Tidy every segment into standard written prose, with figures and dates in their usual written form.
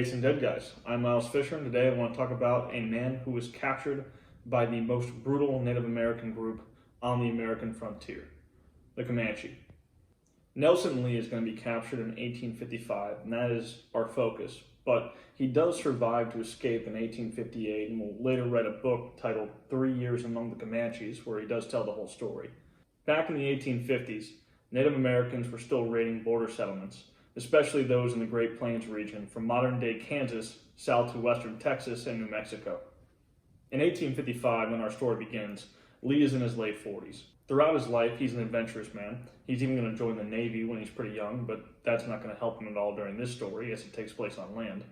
Hey, some dead guys. I'm Miles Fisher, and today I want to talk about a man who was captured by the most brutal Native American group on the American frontier, the Comanche. Nelson Lee is going to be captured in 1855, and that is our focus, but he does survive to escape in 1858 and will later write a book titled 3 Years Among the Comanches, where he does tell the whole story. Back in the 1850s, Native Americans were still raiding border settlements, especially those in the Great Plains region from modern-day Kansas south to western Texas and New Mexico. In 1855, when our story begins, Lee is in his late 40s. Throughout his life, he's an adventurous man. He's even going to join the Navy when he's pretty young, but that's not going to help him at all during this story, as it takes place on land.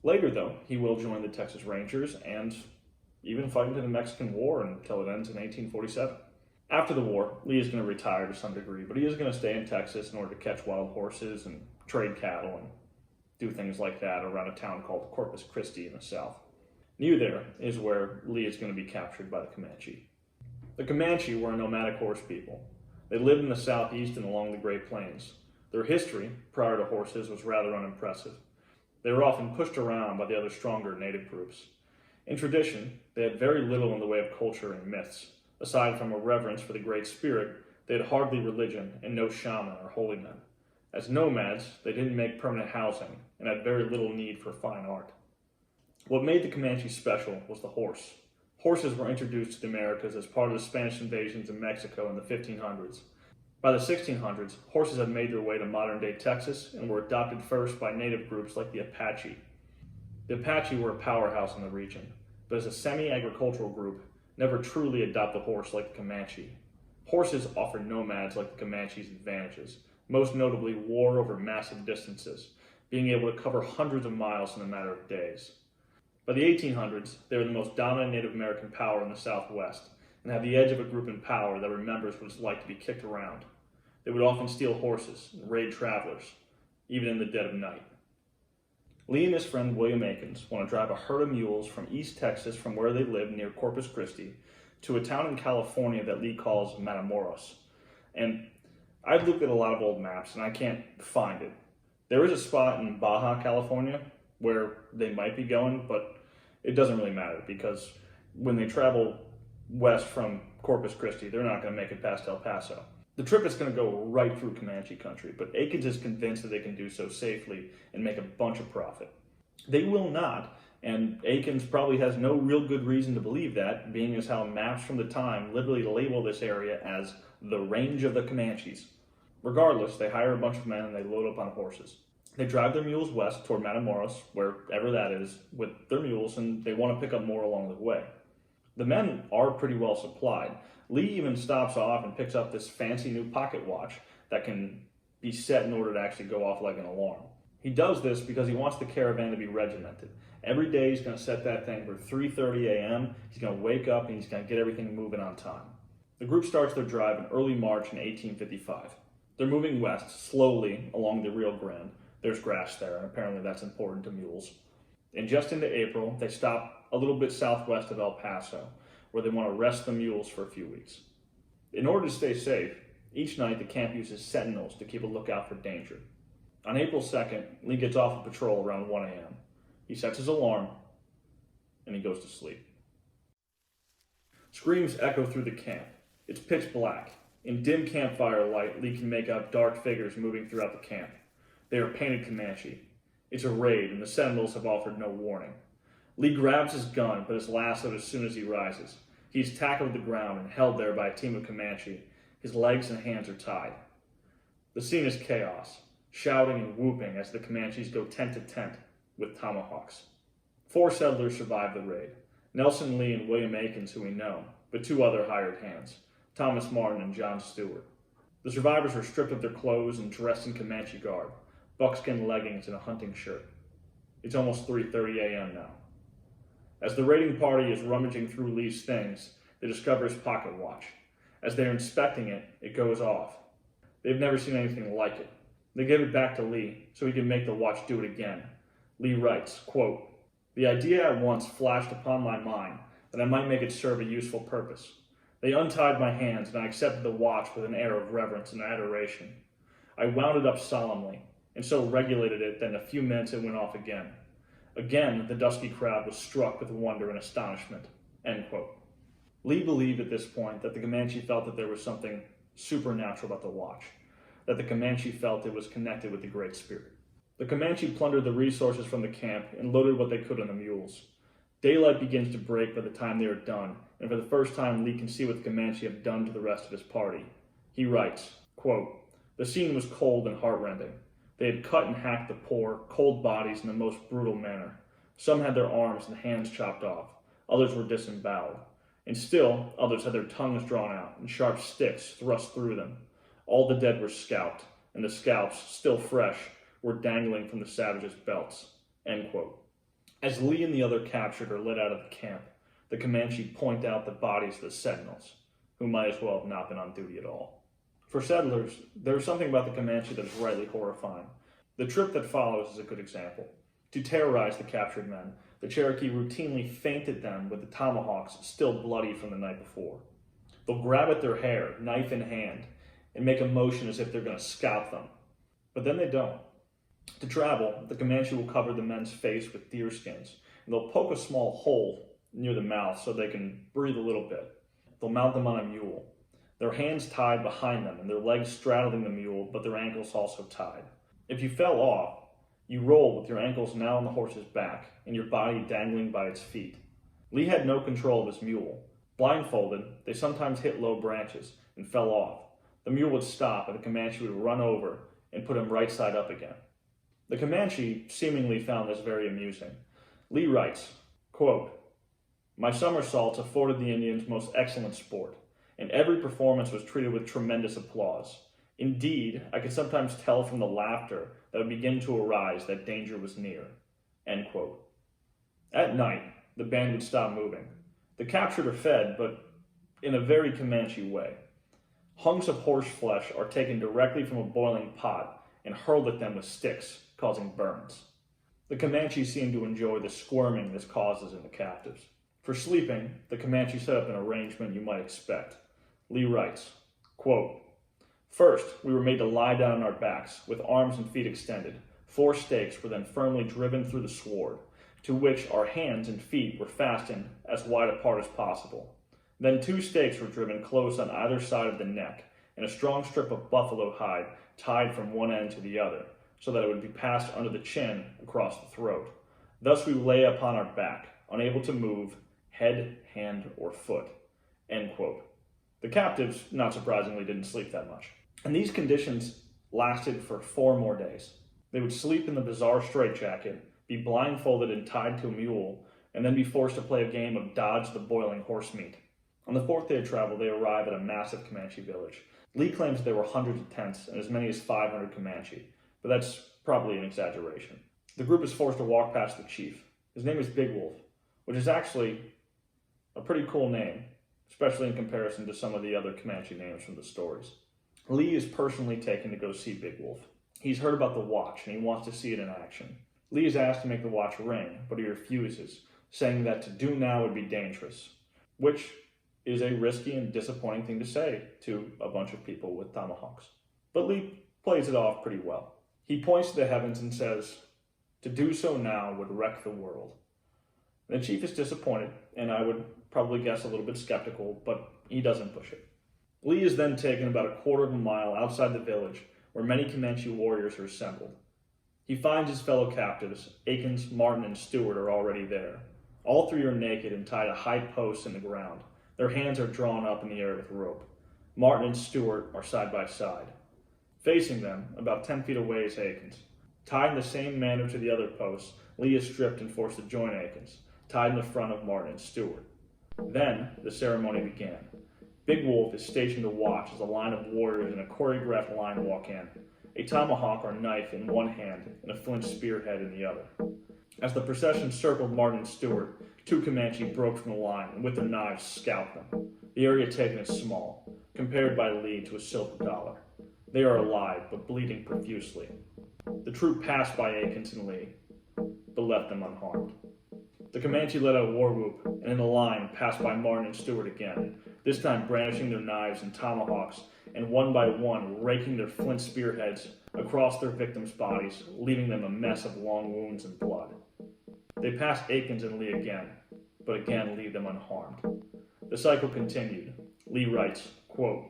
Later, though, he will join the Texas Rangers and even fight into the Mexican War until it ends in 1847. After the war, Lee is going to retire to some degree, but he is going to stay in Texas in order to catch wild horses and trade cattle and do things like that around a town called Corpus Christi in the south. Near there is where Lee is going to be captured by the Comanche. The Comanche were a nomadic horse people. They lived in the southeast and along the Great Plains. Their history, prior to horses, was rather unimpressive. They were often pushed around by the other stronger native groups. In tradition, they had very little in the way of culture and myths. Aside from a reverence for the Great Spirit, they had hardly religion and no shaman or holy men. As nomads, they didn't make permanent housing and had very little need for fine art. What made the Comanche special was the horse. Horses were introduced to the Americas as part of the Spanish invasions in Mexico in the 1500s. By the 1600s, horses had made their way to modern-day Texas and were adopted first by native groups like the Apache. The Apache were a powerhouse in the region, but as a semi-agricultural group, never truly adopt the horse like the Comanche. Horses offer nomads like the Comanches advantages, most notably war over massive distances, being able to cover hundreds of miles in a matter of days. By the 1800s, they were the most dominant Native American power in the Southwest and had the edge of a group in power that remembers what it's like to be kicked around. They would often steal horses and raid travelers, even in the dead of night. Lee and his friend William Akins want to drive a herd of mules from East Texas, from where they live near Corpus Christi, to a town in California that Lee calls Matamoros. And I've looked at a lot of old maps and I can't find it. There is a spot in Baja, California where they might be going, but it doesn't really matter because when they travel west from Corpus Christi, they're not going to make it past El Paso. The trip is going to go right through Comanche country, but Akins is convinced that they can do so safely and make a bunch of profit. They will not, and Akins probably has no real good reason to believe that, being as how maps from the time literally label this area as the range of the Comanches. Regardless, they hire a bunch of men and they load up on horses. They drive their mules west toward Matamoros, wherever that is, with their mules, and they want to pick up more along the way. The men are pretty well supplied. Lee even stops off and picks up this fancy new pocket watch that can be set in order to actually go off like an alarm. He does this because he wants the caravan to be regimented. Every day he's going to set that thing for 3:30 a.m. He's going to wake up and he's going to get everything moving on time. The group starts their drive in early March in 1855. They're moving west slowly along the Rio Grande. There's grass there, and apparently that's important to mules. And just into April, they stop a little bit southwest of El Paso, where they want to rest the mules for a few weeks. In order to stay safe, each night the camp uses sentinels to keep a lookout for danger. On April 2nd, Lee gets off of patrol around 1 a.m. He sets his alarm, and he goes to sleep. Screams echo through the camp. It's pitch black. In dim campfire light, Lee can make out dark figures moving throughout the camp. They are painted Comanche. It's a raid, and the sentinels have offered no warning. Lee grabs his gun, but is lassoed as soon as he rises. He's tackled to the ground and held there by a team of Comanche. His legs and hands are tied. The scene is chaos, shouting and whooping as the Comanches go tent to tent with tomahawks. 4 settlers survive the raid. Nelson Lee and William Akins, who we know, but 2 other hired hands, Thomas Martin and John Stewart. The survivors are stripped of their clothes and dressed in Comanche garb, buckskin leggings and a hunting shirt. It's almost 3:30 a.m. now. As the raiding party is rummaging through Lee's things, they discover his pocket watch. As they're inspecting it, it goes off. They've never seen anything like it. They give it back to Lee so he can make the watch do it again. Lee writes, quote, "The idea at once flashed upon my mind that I might make it serve a useful purpose. They untied my hands and I accepted the watch with an air of reverence and adoration. I wound it up solemnly and so regulated it that in a few minutes it went off again. Again, the dusky crowd was struck with wonder and astonishment." End quote. Lee believed at this point that the Comanche felt that there was something supernatural about the watch, that the Comanche felt it was connected with the Great Spirit. The Comanche plundered the resources from the camp and loaded what they could on the mules. Daylight begins to break by the time they are done, and for the first time Lee can see what the Comanche have done to the rest of his party. He writes, quote, "The scene was cold and heartrending. They had cut and hacked the poor, cold bodies in the most brutal manner. Some had their arms and hands chopped off, others were disemboweled, and still others had their tongues drawn out and sharp sticks thrust through them. All the dead were scalped, and the scalps, still fresh, were dangling from the savages' belts." End quote. As Lee and the other captured are led out of the camp, the Comanche point out the bodies of the sentinels, who might as well have not been on duty at all. For settlers, there is something about the Comanche that is rightly horrifying. The trip that follows is a good example. To terrorize the captured men, the Cherokee routinely feinted them with the tomahawks still bloody from the night before. They'll grab at their hair, knife in hand, and make a motion as if they're going to scalp them. But then they don't. To travel, the Comanche will cover the men's face with deer skins, and they'll poke a small hole near the mouth so they can breathe a little bit. They'll mount them on a mule, their hands tied behind them and their legs straddling the mule, but their ankles also tied. If you fell off, you roll with your ankles now on the horse's back and your body dangling by its feet. Lee had no control of his mule. Blindfolded, they sometimes hit low branches and fell off. The mule would stop and the Comanche would run over and put him right side up again. The Comanche seemingly found this very amusing. Lee writes, quote, "My somersaults afforded the Indians most excellent sport, and every performance was treated with tremendous applause. Indeed, I could sometimes tell from the laughter that would begin to arise that danger was near." End quote. At night, the band would stop moving. The captured are fed, but in a very Comanche way. Hunks of horse flesh are taken directly from a boiling pot and hurled at them with sticks, causing burns. The Comanche seem to enjoy the squirming this causes in the captives. For sleeping, the Comanche set up an arrangement you might expect. Lee writes, quote, "First, we were made to lie down on our backs, with arms and feet extended. 4 stakes were then firmly driven through the sward, to which our hands and feet were fastened as wide apart as possible. Then 2 stakes were driven close on either side of the neck, and a strong strip of buffalo hide tied from one end to the other, so that it would be passed under the chin across the throat. Thus we lay upon our back, unable to move head, hand, or foot." End quote. The captives, not surprisingly, didn't sleep that much. And these conditions lasted for 4 more days. They would sleep in the bizarre straitjacket, be blindfolded and tied to a mule, and then be forced to play a game of dodge the boiling horse meat. On the 4th day of travel, they arrive at a massive Comanche village. Lee claims that there were hundreds of tents and as many as 500 Comanche, but that's probably an exaggeration. The group is forced to walk past the chief. His name is Big Wolf, which is actually a pretty cool name, especially in comparison to some of the other Comanche names from the stories. Lee is personally taken to go see Big Wolf. He's heard about the watch and he wants to see it in action. Lee is asked to make the watch ring, but he refuses, saying that to do now would be dangerous, which is a risky and disappointing thing to say to a bunch of people with tomahawks. But Lee plays it off pretty well. He points to the heavens and says, "To do so now would wreck the world." The chief is disappointed, and I would probably guess a little bit skeptical, but he doesn't push it. Lee is then taken about a quarter of a mile outside the village, where many Comanche warriors are assembled. He finds his fellow captives. Akins, Martin, and Stewart are already there. All 3 are naked and tied to high posts in the ground. Their hands are drawn up in the air with rope. Martin and Stewart are side by side. Facing them, about 10 feet away, is Akins. Tied in the same manner to the other posts, Lee is stripped and forced to join Akins, tied in the front of Martin and Stewart. Then the ceremony began. Big Wolf is stationed to watch as a line of warriors in a choreographed line walk in, a tomahawk or knife in one hand and a flint spearhead in the other. As the procession circled Martin and Stewart, 2 Comanche broke from the line and with their knives scalped them. The area taken is small, compared by Lee to a silver dollar. They are alive, but bleeding profusely. The troop passed by Akins and Lee, but left them unharmed. The Comanche let out a war whoop, and in a line passed by Martin and Stewart again, this time brandishing their knives and tomahawks, and one by one raking their flint spearheads across their victims' bodies, leaving them a mess of long wounds and blood. They passed Aikens and Lee again, but again leave them unharmed. The cycle continued. Lee writes, quote,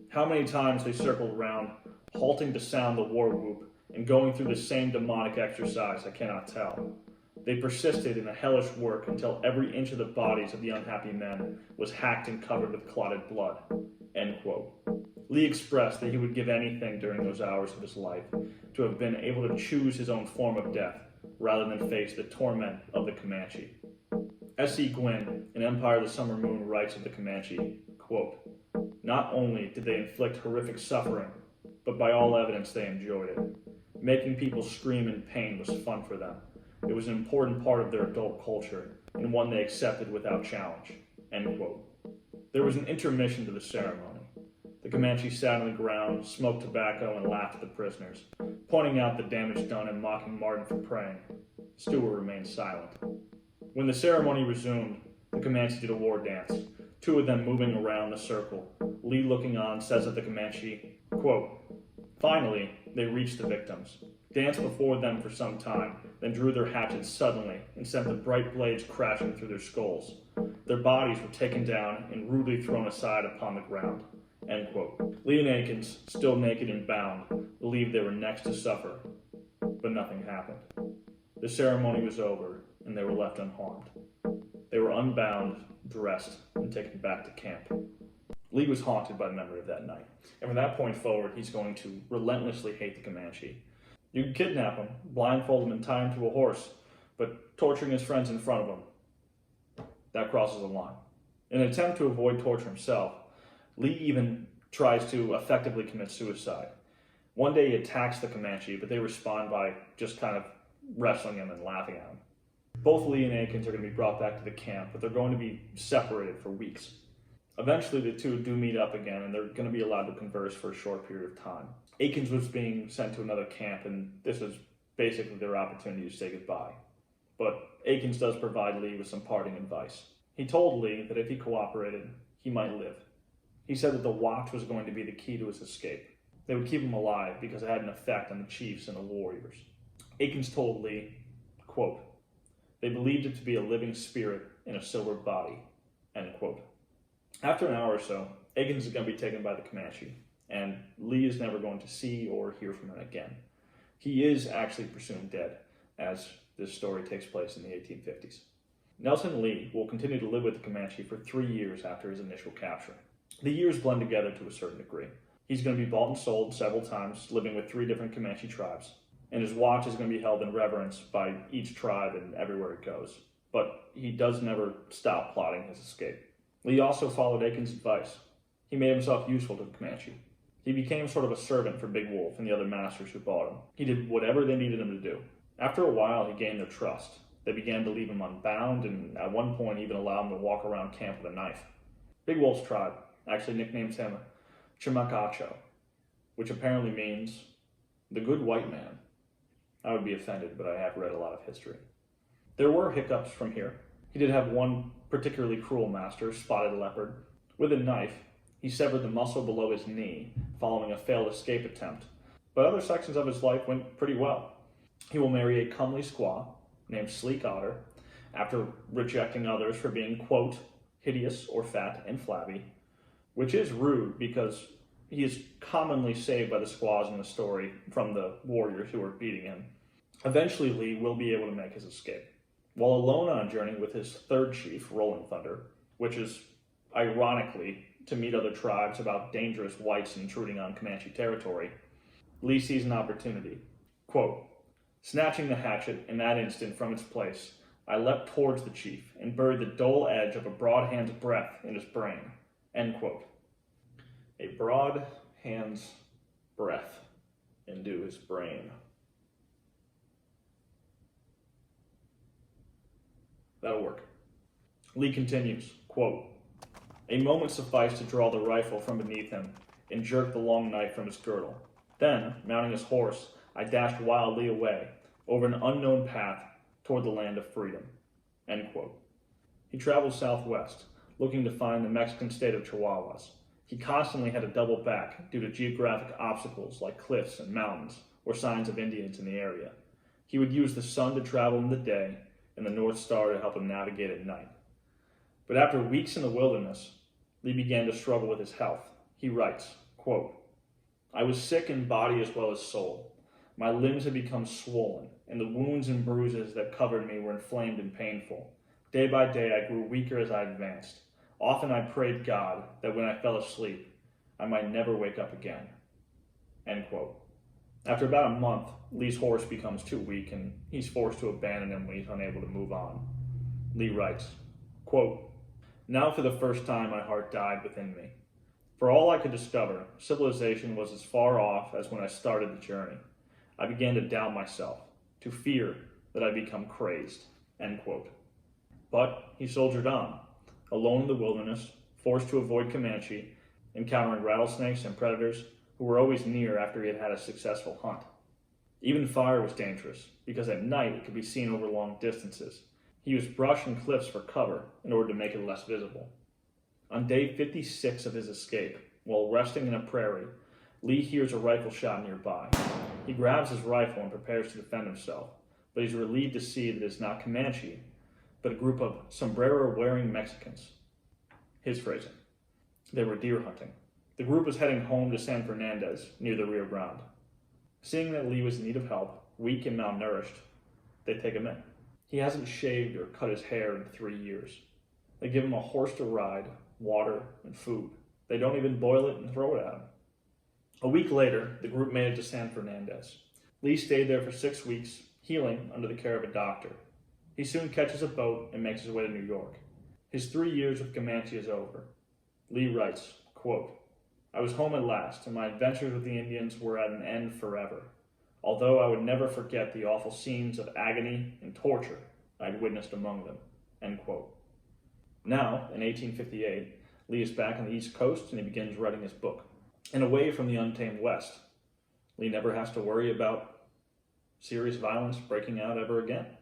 "How many times they circled round, halting to sound the war whoop, and going through the same demonic exercise I cannot tell. They persisted in the hellish work until every inch of the bodies of the unhappy men was hacked and covered with clotted blood." End quote. Lee expressed that he would give anything during those hours of his life to have been able to choose his own form of death rather than face the torment of the Comanche. S.E. Gwynne, in Empire of the Summer Moon, writes of the Comanche, quote, "Not only did they inflict horrific suffering, but by all evidence they enjoyed it. Making people scream in pain was fun for them. It was an important part of their adult culture, and one they accepted without challenge." End quote. There was an intermission to the ceremony. The Comanche sat on the ground, smoked tobacco, and laughed at the prisoners, pointing out the damage done and mocking Martin for praying. Stewart remained silent. When the ceremony resumed, the Comanche did a war dance, two of them moving around the circle. Lee, looking on, says of the Comanche, quote, "Finally, they reached the victims, danced before them for some time, then drew their hatchets suddenly and sent the bright blades crashing through their skulls. Their bodies were taken down and rudely thrown aside upon the ground." End quote. Lee and Aikens, still naked and bound, believed they were next to suffer, but nothing happened. The ceremony was over, and they were left unharmed. They were unbound, dressed, and taken back to camp. Lee was haunted by the memory of that night, and from that point forward, he's going to relentlessly hate the Comanche. You can kidnap him, blindfold him, and tie him to a horse, but torturing his friends in front of him, that crosses a line. In an attempt to avoid torture himself, Lee even tries to effectively commit suicide. One day he attacks the Comanche, but they respond by just kind of wrestling him and laughing at him. Both Lee and Aikens are going to be brought back to the camp, but they're going to be separated for weeks. Eventually, the two do meet up again, and they're going to be allowed to converse for a short period of time. Aikens was being sent to another camp, and this was basically their opportunity to say goodbye. But Aikens does provide Lee with some parting advice. He told Lee that if he cooperated, he might live. He said that the watch was going to be the key to his escape. They would keep him alive because it had an effect on the chiefs and the warriors. Aikens told Lee, quote, "They believed it to be a living spirit in a silver body," end quote. After an hour or so, Aikens is going to be taken by the Comanche, and Lee is never going to see or hear from him again. He is actually presumed dead, as this story takes place in the 1850s. Nelson Lee will continue to live with the Comanche for 3 years after his initial capture. The years blend together to a certain degree. He's going to be bought and sold several times, living with 3 different Comanche tribes, and his watch is going to be held in reverence by each tribe and everywhere it goes. But he does never stop plotting his escape. Lee also followed Aikens' advice. He made himself useful to the Comanche. He became sort of a servant for Big Wolf and the other masters who bought him. He did whatever they needed him to do. After a while, he gained their trust. They began to leave him unbound, and at one point even allowed him to walk around camp with a knife. Big Wolf's tribe actually nicknames him Comache, which apparently means the good white man. I would be offended, but I have read a lot of history. There were hiccups from here. He did have one particularly cruel master, Spotted Leopard. With a knife, he severed the muscle below his knee following a failed escape attempt. But other sections of his life went pretty well. He will marry a comely squaw named Sleek Otter after rejecting others for being, quote, hideous or fat and flabby, which is rude because he is commonly saved by the squaws in the story from the warriors who are beating him. Eventually, Lee will be able to make his escape. While alone on a journey with his third chief, Rolling Thunder, which is, ironically, to meet other tribes about dangerous whites intruding on Comanche territory, Lee sees an opportunity. Quote, "Snatching the hatchet in that instant from its place, I leapt towards the chief and buried the dull edge of a broad hand's breath in his brain." End quote. A broad hand's breath into his brain. That'll work. Lee continues, quote, "A moment sufficed to draw the rifle from beneath him and jerk the long knife from his girdle. Then, mounting his horse, I dashed wildly away over an unknown path toward the land of freedom." End quote. He traveled southwest, looking to find the Mexican state of Chihuahuas. He constantly had to double back due to geographic obstacles like cliffs and mountains or signs of Indians in the area. He would use the sun to travel in the day and the North Star to help him navigate at night. But after weeks in the wilderness, Lee began to struggle with his health. He writes, quote, "I was sick in body as well as soul. My limbs had become swollen, and the wounds and bruises that covered me were inflamed and painful. Day by day, I grew weaker as I advanced. Often I prayed God that when I fell asleep, I might never wake up again." End quote. After about a month, Lee's horse becomes too weak, and he's forced to abandon him when he's unable to move on. Lee writes, quote, "Now for the first time my heart died within me. For all I could discover, civilization was as far off as when I started the journey. I began to doubt myself, to fear that I'd become crazed." End quote. But he soldiered on, alone in the wilderness, forced to avoid Comanche, encountering rattlesnakes and predators who were always near after he had had a successful hunt. Even fire was dangerous, because at night it could be seen over long distances. He used brush and cliffs for cover in order to make it less visible. On day 56 of his escape, while resting in a prairie, Lee hears a rifle shot nearby. He grabs his rifle and prepares to defend himself, but he's relieved to see that it's not Comanche, but a group of sombrero-wearing Mexicans. His phrasing. They were deer hunting. The group was heading home to San Fernandez, near the Rio Grande. Seeing that Lee was in need of help, weak and malnourished, they take him in. He hasn't shaved or cut his hair in 3 years. They give him a horse to ride, water, and food. They don't even boil it and throw it at him. A week later, the group made it to San Fernandez. Lee stayed there for 6 weeks, healing under the care of a doctor. He soon catches a boat and makes his way to New York. His 3 years with Comanche is over. Lee writes, quote, "I was home at last, and my adventures with the Indians were at an end forever, although I would never forget the awful scenes of agony and torture I had witnessed among them." End quote. Now, in 1858, Lee is back on the East Coast and he begins writing his book. And away from the untamed West, Lee never has to worry about serious violence breaking out ever again.